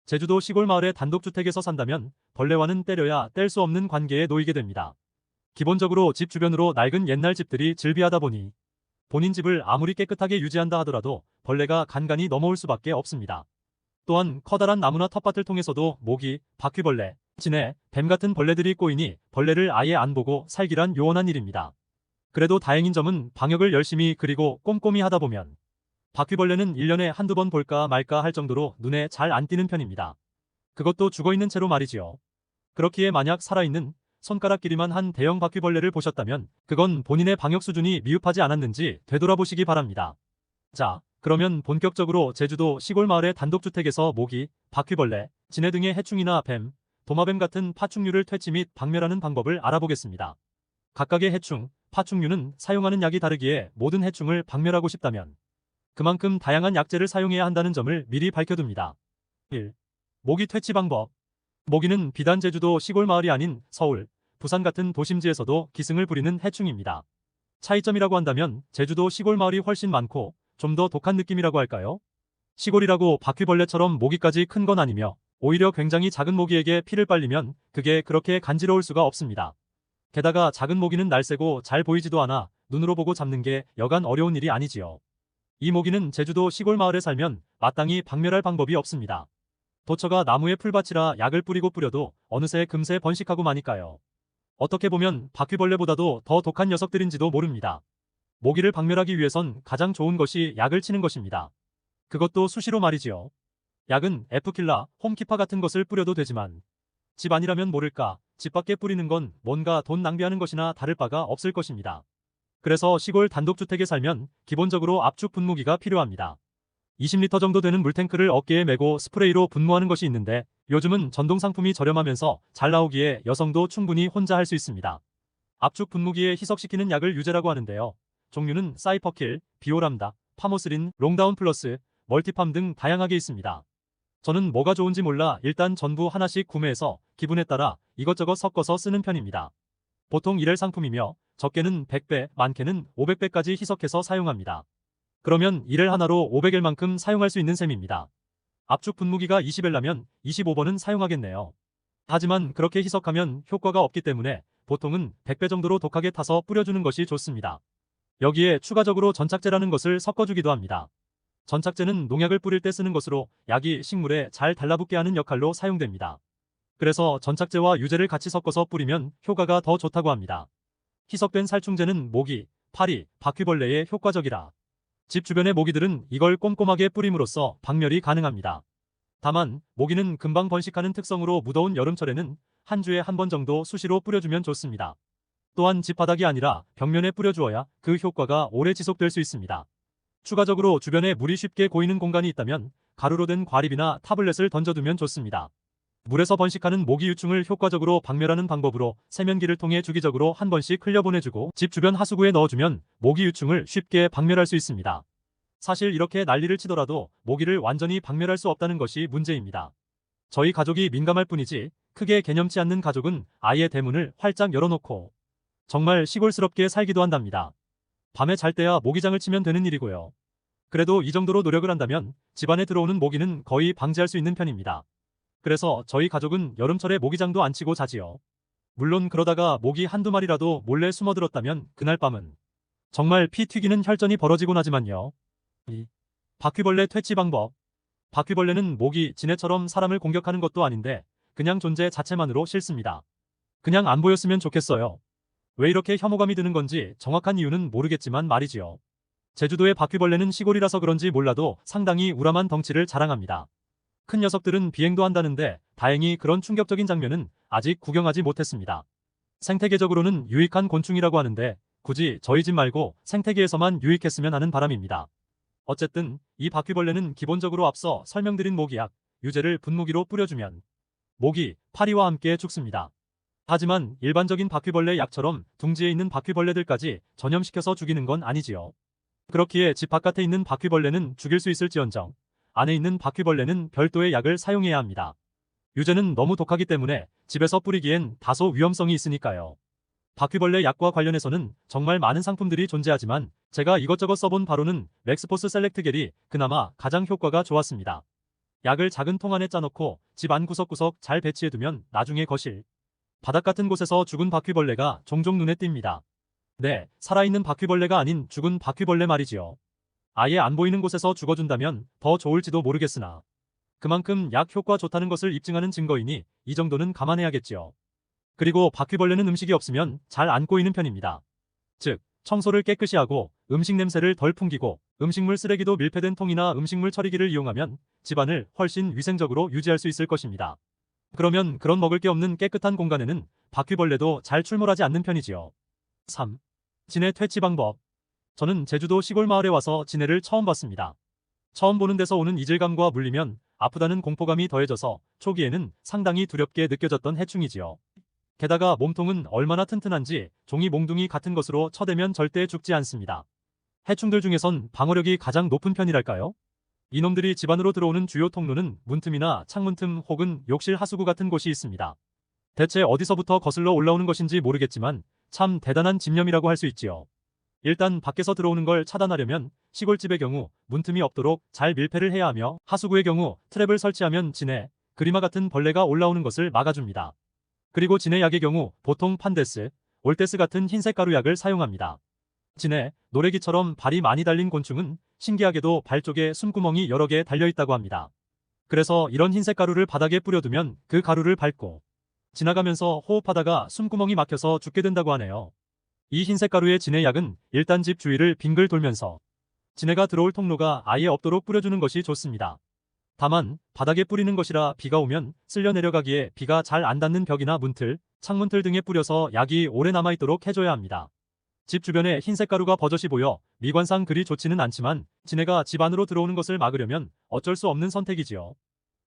제주도 시골 마을의 단독주택에서 산다면 벌레와는 때려야 뗄 수 없는 관계에 놓이게 됩니다. 기본적으로 집 주변으로 낡은 옛날 집들이 즐비하다 보니 본인 집을 아무리 깨끗하게 유지한다 하더라도 벌레가 간간히 넘어올 수밖에 없습니다. 또한 커다란 나무나 텃밭을 통해서도 모기, 바퀴벌레, 진해, 뱀 같은 벌레들이 꼬이니 벌레를 아예 안 보고 살기란 요원한 일입니다. 그래도 다행인 점은 방역을 열심히 그리고 꼼꼼히 하다 보면 바퀴벌레는 1년에 한두 번 볼까 말까 할 정도로 눈에 잘 안 띄는 편입니다. 그것도 죽어있는 채로 말이지요. 그렇기에 만약 살아있는 손가락 길이만 한 대형 바퀴벌레를 보셨다면 그건 본인의 방역 수준이 미흡하지 않았는지 되돌아보시기 바랍니다. 자, 그러면 본격적으로 제주도 시골 마을의 단독주택에서 모기, 바퀴벌레, 진해 등의 해충이나 뱀, 도마뱀 같은 파충류를 퇴치 및 박멸하는 방법을 알아보겠습니다. 각각의 해충, 파충류는 사용하는 약이 다르기에 모든 해충을 박멸하고 싶다면 그만큼 다양한 약재를 사용해야 한다는 점을 미리 밝혀둡니다. 1. 모기 퇴치 방법. 모기는 비단 제주도 시골 마을이 아닌 서울, 부산 같은 도심지에서도 기승을 부리는 해충입니다. 차이점이라고 한다면 제주도 시골 마을이 훨씬 많고 좀 더 독한 느낌이라고 할까요? 시골이라고 바퀴벌레처럼 모기까지 큰 건 아니며 오히려 굉장히 작은 모기에게 피를 빨리면 그게 그렇게 간지러울 수가 없습니다. 게다가 작은 모기는 날쌔고 잘 보이지도 않아 눈으로 보고 잡는 게 여간 어려운 일이 아니지요. 이 모기는 제주도 시골 마을에 살면 마땅히 박멸할 방법이 없습니다. 도처가 나무에 풀밭이라 약을 뿌리고 뿌려도 어느새 금세 번식하고 마니까요. 어떻게 보면 바퀴벌레보다도 더 독한 녀석들인지도 모릅니다. 모기를 박멸하기 위해선 가장 좋은 것이 약을 치는 것입니다. 그것도 수시로 말이지요. 약은 F킬라, 홈키파 같은 것을 뿌려도 되지만 집 안이라면 모를까 집 밖에 뿌리는 건 뭔가 돈 낭비하는 것이나 다를 바가 없을 것입니다. 그래서 시골 단독주택에 살면 기본적으로 압축 분무기가 필요합니다. 20리터 정도 되는 물탱크를 어깨에 메고 스프레이로 분무하는 것이 있는데 요즘은 전동 상품이 저렴하면서 잘 나오기에 여성도 충분히 혼자 할 수 있습니다. 압축 분무기에 희석시키는 약을 유제라고 하는데요. 종류는 사이퍼킬, 비오람다, 파모스린, 롱다운 플러스, 멀티팜 등 다양하게 있습니다. 저는 뭐가 좋은지 몰라 일단 전부 하나씩 구매해서 기분에 따라 이것저것 섞어서 쓰는 편입니다. 보통 1엘 상품이며 적게는 100배, 많게는 500배까지 희석해서 사용합니다. 그러면 1엘 하나로 500일만큼 사용할 수 있는 셈입니다. 압축 분무기가 20엘라면 25번은 사용하겠네요. 하지만 그렇게 희석하면 효과가 없기 때문에 보통은 100배 정도로 독하게 타서 뿌려주는 것이 좋습니다. 여기에 추가적으로 전착제라는 것을 섞어주기도 합니다. 전착제는 농약을 뿌릴 때 쓰는 것으로 약이 식물에 잘 달라붙게 하는 역할로 사용됩니다. 그래서 전착제와 유제를 같이 섞어서 뿌리면 효과가 더 좋다고 합니다. 희석된 살충제는 모기, 파리, 바퀴벌레에 효과적이라 집 주변의 모기들은 이걸 꼼꼼하게 뿌림으로써 박멸이 가능합니다. 다만 모기는 금방 번식하는 특성으로 무더운 여름철에는 한 주에 한 번 정도 수시로 뿌려주면 좋습니다. 또한 집 바닥이 아니라 벽면에 뿌려주어야 그 효과가 오래 지속될 수 있습니다. 추가적으로 주변에 물이 쉽게 고이는 공간이 있다면 가루로 된 과립이나 타블렛을 던져두면 좋습니다. 물에서 번식하는 모기 유충을 효과적으로 박멸하는 방법으로 세면기를 통해 주기적으로 한 번씩 흘려보내주고 집 주변 하수구에 넣어주면 모기 유충을 쉽게 박멸할 수 있습니다. 사실 이렇게 난리를 치더라도 모기를 완전히 박멸할 수 없다는 것이 문제입니다. 저희 가족이 민감할 뿐이지 크게 개념치 않는 가족은 아예 대문을 활짝 열어놓고 정말 시골스럽게 살기도 한답니다. 밤에 잘 때야 모기장을 치면 되는 일이고요. 그래도 이 정도로 노력을 한다면 집안에 들어오는 모기는 거의 방지할 수 있는 편입니다. 그래서 저희 가족은 여름철에 모기장도 안 치고 자지요. 물론 그러다가 모기 한두 마리라도 몰래 숨어들었다면 그날 밤은 정말 피 튀기는 혈전이 벌어지곤 하지만요. 2. 바퀴벌레 퇴치 방법. 바퀴벌레는 모기, 진해처럼 사람을 공격하는 것도 아닌데 그냥 존재 자체만으로 싫습니다. 그냥 안 보였으면 좋겠어요. 왜 이렇게 혐오감이 드는 건지 정확한 이유는 모르겠지만 말이지요. 제주도의 바퀴벌레는 시골이라서 그런지 몰라도 상당히 우람한 덩치를 자랑합니다. 큰 녀석들은 비행도 한다는데 다행히 그런 충격적인 장면은 아직 구경하지 못했습니다. 생태계적으로는 유익한 곤충이라고 하는데 굳이 저희 집 말고 생태계에서만 유익했으면 하는 바람입니다. 어쨌든 이 바퀴벌레는 기본적으로 앞서 설명드린 모기약, 유제를 분무기로 뿌려주면 모기, 파리와 함께 죽습니다. 하지만 일반적인 바퀴벌레 약처럼 둥지에 있는 바퀴벌레들까지 전염시켜서 죽이는 건 아니지요. 그렇기에 집 바깥에 있는 바퀴벌레는 죽일 수 있을지언정 안에 있는 바퀴벌레는 별도의 약을 사용해야 합니다. 유제는 너무 독하기 때문에 집에서 뿌리기엔 다소 위험성이 있으니까요. 바퀴벌레 약과 관련해서는 정말 많은 상품들이 존재하지만 제가 이것저것 써본 바로는 맥스포스 셀렉트 겔이 그나마 가장 효과가 좋았습니다. 약을 작은 통 안에 짜놓고 집 안 구석구석 잘 배치해두면 나중에 거실, 바닥 같은 곳에서 죽은 바퀴벌레가 종종 눈에 띕니다. 네, 살아있는 바퀴벌레가 아닌 죽은 바퀴벌레 말이지요. 아예 안 보이는 곳에서 죽어준다면 더 좋을지도 모르겠으나 그만큼 약 효과 좋다는 것을 입증하는 증거이니 이 정도는 감안해야겠지요. 그리고 바퀴벌레는 음식이 없으면 잘 안 꼬이는 편입니다. 즉, 청소를 깨끗이 하고 음식 냄새를 덜 풍기고 음식물 쓰레기도 밀폐된 통이나 음식물 처리기를 이용하면 집안을 훨씬 위생적으로 유지할 수 있을 것입니다. 그러면 그런 먹을 게 없는 깨끗한 공간에는 바퀴벌레도 잘 출몰하지 않는 편이지요. 3. 진해 퇴치 방법. 저는 제주도 시골 마을에 와서 진해를 처음 봤습니다. 처음 보는 데서 오는 이질감과 물리면 아프다는 공포감이 더해져서 초기에는 상당히 두렵게 느껴졌던 해충이지요. 게다가 몸통은 얼마나 튼튼한지 종이 몽둥이 같은 것으로 쳐대면 절대 죽지 않습니다. 해충들 중에선 방어력이 가장 높은 편이랄까요? 이놈들이 집 안으로 들어오는 주요 통로는 문틈이나 창문틈 혹은 욕실 하수구 같은 곳이 있습니다. 대체 어디서부터 거슬러 올라오는 것인지 모르겠지만 참 대단한 집념이라고 할 수 있지요. 일단 밖에서 들어오는 걸 차단하려면 시골집의 경우 문틈이 없도록 잘 밀폐를 해야 하며 하수구의 경우 트랩을 설치하면 진해, 그리마 같은 벌레가 올라오는 것을 막아줍니다. 그리고 진해약의 경우 보통 판데스, 올데스 같은 흰색 가루약을 사용합니다. 진해, 노래기처럼 발이 많이 달린 곤충은 신기하게도 발 쪽에 숨구멍이 여러 개 달려있다고 합니다. 그래서 이런 흰색 가루를 바닥에 뿌려두면 그 가루를 밟고 지나가면서 호흡하다가 숨구멍이 막혀서 죽게 된다고 하네요. 이 흰색 가루의 진해약은 일단 집 주위를 빙글 돌면서 진해가 들어올 통로가 아예 없도록 뿌려주는 것이 좋습니다. 다만 바닥에 뿌리는 것이라 비가 오면 쓸려 내려가기에 비가 잘 안 닿는 벽이나 문틀, 창문틀 등에 뿌려서 약이 오래 남아있도록 해줘야 합니다. 집 주변에 흰색 가루가 버젓이 보여 미관상 그리 좋지는 않지만 진해가 집 안으로 들어오는 것을 막으려면 어쩔 수 없는 선택이지요.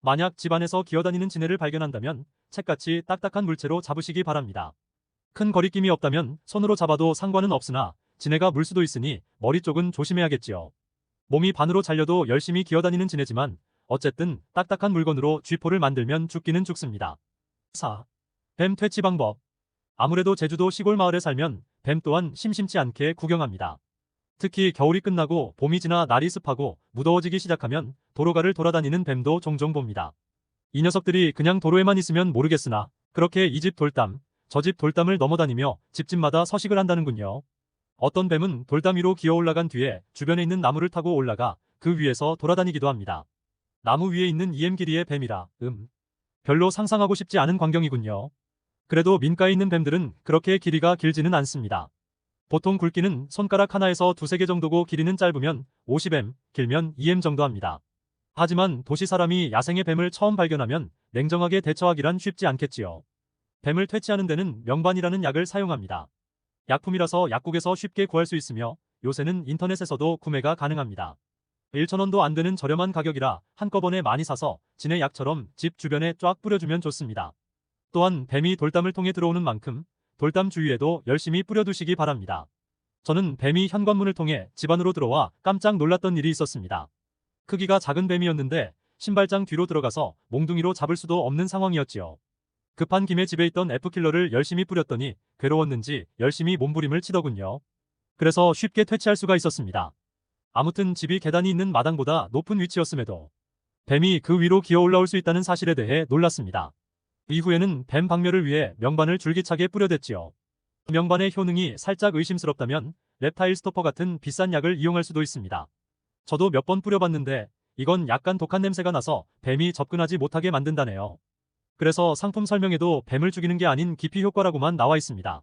만약 집 안에서 기어다니는 진해를 발견한다면 책같이 딱딱한 물체로 잡으시기 바랍니다. 큰 거리낌이 없다면 손으로 잡아도 상관은 없으나 진해가 물 수도 있으니 머리 쪽은 조심해야겠지요. 몸이 반으로 잘려도 열심히 기어다니는 진해지만 어쨌든 딱딱한 물건으로 쥐포를 만들면 죽기는 죽습니다. 4. 뱀 퇴치 방법. 아무래도 제주도 시골 마을에 살면 뱀 또한 심심치 않게 구경합니다. 특히 겨울이 끝나고 봄이 지나 날이 습하고 무더워지기 시작하면 도로가를 돌아다니는 뱀도 종종 봅니다. 이 녀석들이 그냥 도로에만 있으면 모르겠으나 그렇게 이 집 돌담, 저 집 돌담을 넘어다니며 집집마다 서식을 한다는군요. 어떤 뱀은 돌담 위로 기어 올라간 뒤에 주변에 있는 나무를 타고 올라가 그 위에서 돌아다니기도 합니다. 나무 위에 있는 EM 길이의 뱀이라 별로 상상하고 싶지 않은 광경이군요. 그래도 민가에 있는 뱀들은 그렇게 길이가 길지는 않습니다. 보통 굵기는 손가락 하나에서 두세 개 정도고 길이는 짧으면 50m, 길면 2m 정도 합니다. 하지만 도시 사람이 야생의 뱀을 처음 발견하면 냉정하게 대처하기란 쉽지 않겠지요. 뱀을 퇴치하는 데는 명반이라는 약을 사용합니다. 약품이라서 약국에서 쉽게 구할 수 있으며 요새는 인터넷에서도 구매가 가능합니다. 1,000원도 안 되는 저렴한 가격이라 한꺼번에 많이 사서 진해 약처럼 집 주변에 쫙 뿌려주면 좋습니다. 또한 뱀이 돌담을 통해 들어오는 만큼 돌담 주위에도 열심히 뿌려두시기 바랍니다. 저는 뱀이 현관문을 통해 집 안으로 들어와 깜짝 놀랐던 일이 있었습니다. 크기가 작은 뱀이었는데 신발장 뒤로 들어가서 몽둥이로 잡을 수도 없는 상황이었지요. 급한 김에 집에 있던 F킬러를 열심히 뿌렸더니 괴로웠는지 열심히 몸부림을 치더군요. 그래서 쉽게 퇴치할 수가 있었습니다. 아무튼 집이 계단이 있는 마당보다 높은 위치였음에도 뱀이 그 위로 기어 올라올 수 있다는 사실에 대해 놀랐습니다. 이후에는 뱀 박멸을 위해 명반을 줄기차게 뿌려댔지요. 명반의 효능이 살짝 의심스럽다면 랩타일 스토퍼 같은 비싼 약을 이용할 수도 있습니다. 저도 몇 번 뿌려봤는데 이건 약간 독한 냄새가 나서 뱀이 접근하지 못하게 만든다네요. 그래서 상품 설명에도 뱀을 죽이는 게 아닌 기피 효과라고만 나와 있습니다.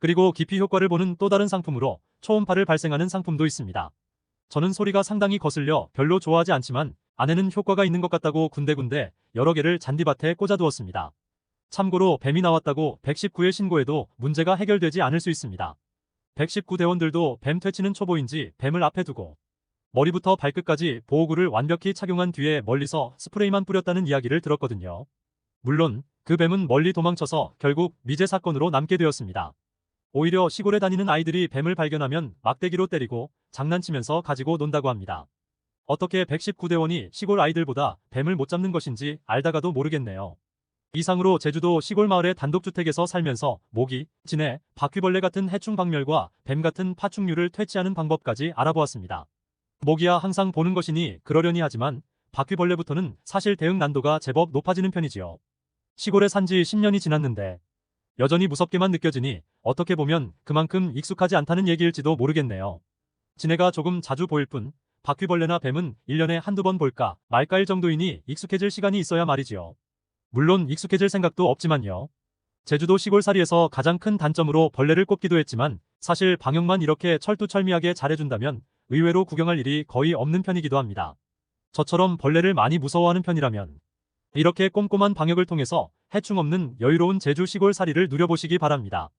그리고 기피 효과를 보는 또 다른 상품으로 초음파를 발생하는 상품도 있습니다. 저는 소리가 상당히 거슬려 별로 좋아하지 않지만 안에는 효과가 있는 것 같다고 군데군데 여러 개를 잔디밭에 꽂아두었습니다. 참고로 뱀이 나왔다고 119에 신고해도 문제가 해결되지 않을 수 있습니다. 119 대원들도 뱀 퇴치는 초보인지 뱀을 앞에 두고 머리부터 발끝까지 보호구를 완벽히 착용한 뒤에 멀리서 스프레이만 뿌렸다는 이야기를 들었거든요. 물론 그 뱀은 멀리 도망쳐서 결국 미제 사건으로 남게 되었습니다. 오히려 시골에 다니는 아이들이 뱀을 발견하면 막대기로 때리고 장난치면서 가지고 논다고 합니다. 어떻게 119대원이 시골 아이들보다 뱀을 못 잡는 것인지 알다가도 모르겠네요. 이상으로 제주도 시골 마을의 단독주택에서 살면서 모기, 진해, 바퀴벌레 같은 해충 박멸과 뱀 같은 파충류를 퇴치하는 방법까지 알아보았습니다. 모기야 항상 보는 것이니 그러려니 하지만 바퀴벌레부터는 사실 대응 난도가 제법 높아지는 편이지요. 시골에 산 지 10년이 지났는데 여전히 무섭게만 느껴지니 어떻게 보면 그만큼 익숙하지 않다는 얘기일지도 모르겠네요. 지네가 조금 자주 보일 뿐 바퀴벌레나 뱀은 1년에 한두 번 볼까 말까일 정도이니 익숙해질 시간이 있어야 말이지요. 물론 익숙해질 생각도 없지만요. 제주도 시골살이에서 가장 큰 단점으로 벌레를 꼽기도 했지만 사실 방역만 이렇게 철두철미하게 잘해준다면 의외로 구경할 일이 거의 없는 편이기도 합니다. 저처럼 벌레를 많이 무서워하는 편이라면 이렇게 꼼꼼한 방역을 통해서 해충 없는 여유로운 제주 시골살이를 누려보시기 바랍니다.